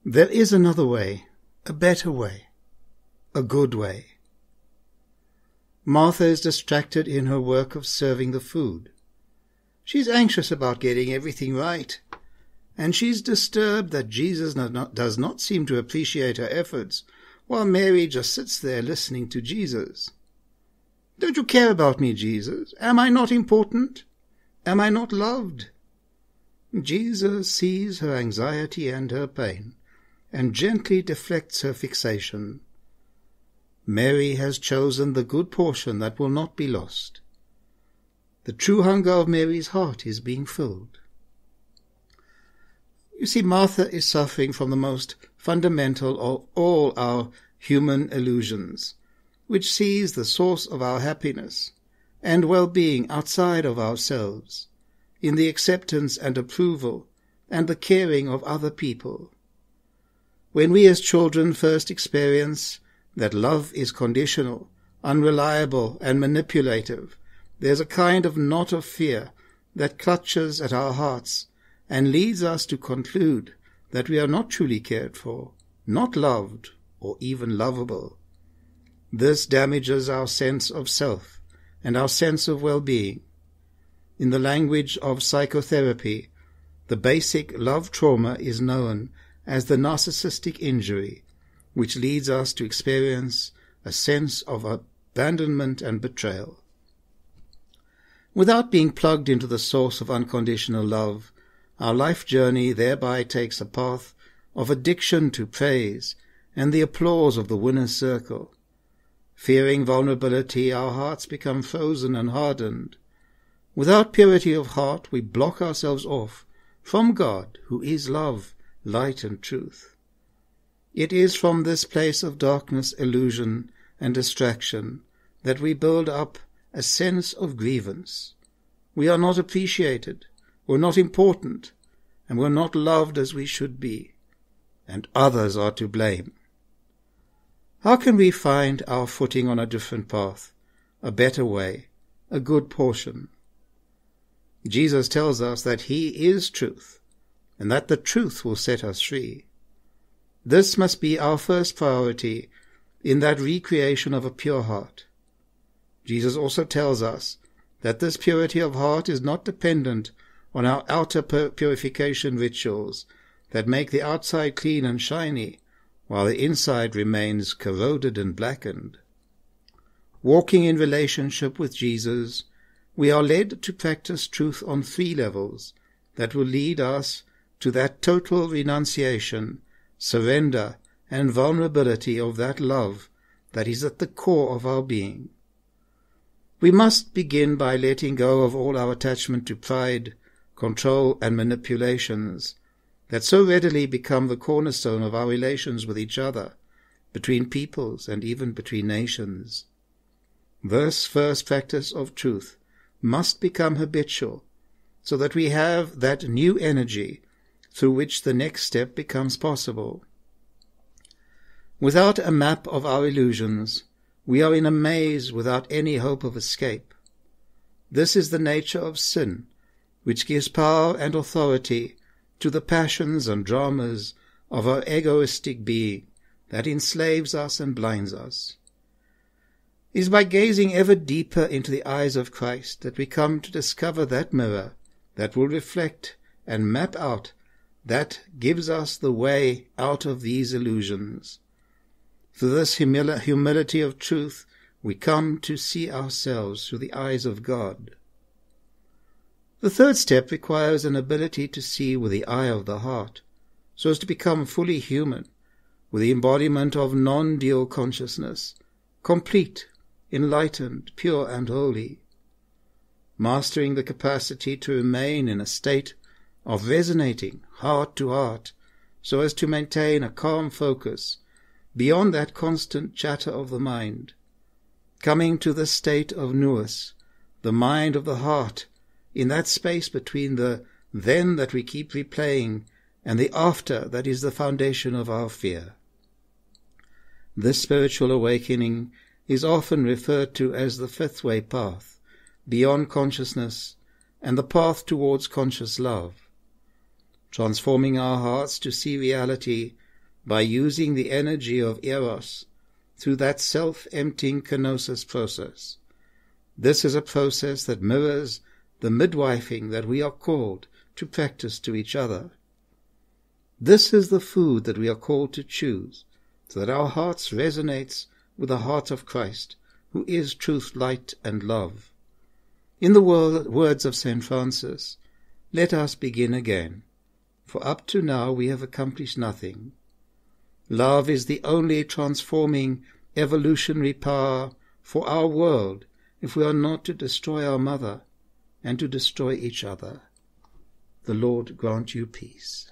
There is another way, a better way, a good way. Martha is distracted in her work of serving the food. She's anxious about getting everything right, and she's disturbed that Jesus does not seem to appreciate her efforts, while Mary just sits there listening to Jesus. Don't you care about me, Jesus? Am I not important? Am I not loved? Jesus sees her anxiety and her pain, and gently deflects her fixation. Mary has chosen the good portion that will not be lost. The true hunger of Mary's heart is being filled. You see, Martha is suffering from the most fundamental of all our human illusions, which sees the source of our happiness and well-being outside of ourselves, in the acceptance and approval and the caring of other people. When we as children first experience that love is conditional, unreliable, and manipulative, there's a kind of knot of fear that clutches at our hearts and leads us to conclude that we are not truly cared for, not loved, or even lovable. This damages our sense of self and our sense of well-being. In the language of psychotherapy, the basic love trauma is known as the narcissistic injury, which leads us to experience a sense of abandonment and betrayal. Without being plugged into the source of unconditional love, our life journey thereby takes a path of addiction to praise and the applause of the winner's circle. Fearing vulnerability, our hearts become frozen and hardened. Without purity of heart, we block ourselves off from God, who is love, light, and truth. It is from this place of darkness, illusion, and distraction that we build up a sense of grievance. We are not appreciated, we're not important, and we're not loved as we should be, and others are to blame. How can we find our footing on a different path, a better way, a good portion? Jesus tells us that He is truth, and that the truth will set us free. This must be our first priority in that recreation of a pure heart. Jesus also tells us that this purity of heart is not dependent on our outer purification rituals that make the outside clean and shiny, while the inside remains corroded and blackened. Walking in relationship with Jesus, we are led to practice truth on 3 levels that will lead us to that total renunciation, surrender, and vulnerability of that love that is at the core of our being. We must begin by letting go of all our attachment to pride, control, and manipulations that so readily become the cornerstone of our relations with each other, between peoples, and even between nations. This first practice of truth must become habitual, so that we have that new energy through which the next step becomes possible. Without a map of our illusions, we are in a maze without any hope of escape. This is the nature of sin, which gives power and authority to the passions and dramas of our egoistic being that enslaves us and blinds us. It is by gazing ever deeper into the eyes of Christ that we come to discover that mirror that will reflect and map out, that gives us the way out of these illusions. Through this humility of truth, we come to see ourselves through the eyes of God. The third step requires an ability to see with the eye of the heart, so as to become fully human, with the embodiment of non-dual consciousness, complete, enlightened, pure, and holy. Mastering the capacity to remain in a state of resonating heart to heart, so as to maintain a calm focus beyond that constant chatter of the mind, coming to the state of nous, the mind of the heart, in that space between the then that we keep replaying and the after that is the foundation of our fear. This spiritual awakening is often referred to as the 5th way path, beyond consciousness, and the path towards conscious love. Transforming our hearts to see reality by using the energy of eros through that self-emptying kenosis process. This is a process that mirrors the midwifing that we are called to practice to each other. This is the food that we are called to choose, so that our hearts resonates with the heart of Christ, who is truth, light, and love. In the words of St. Francis, let us begin again, for up to now we have accomplished nothing. Love is the only transforming evolutionary power for our world if we are not to destroy our mother and to destroy each other. The Lord grant you peace.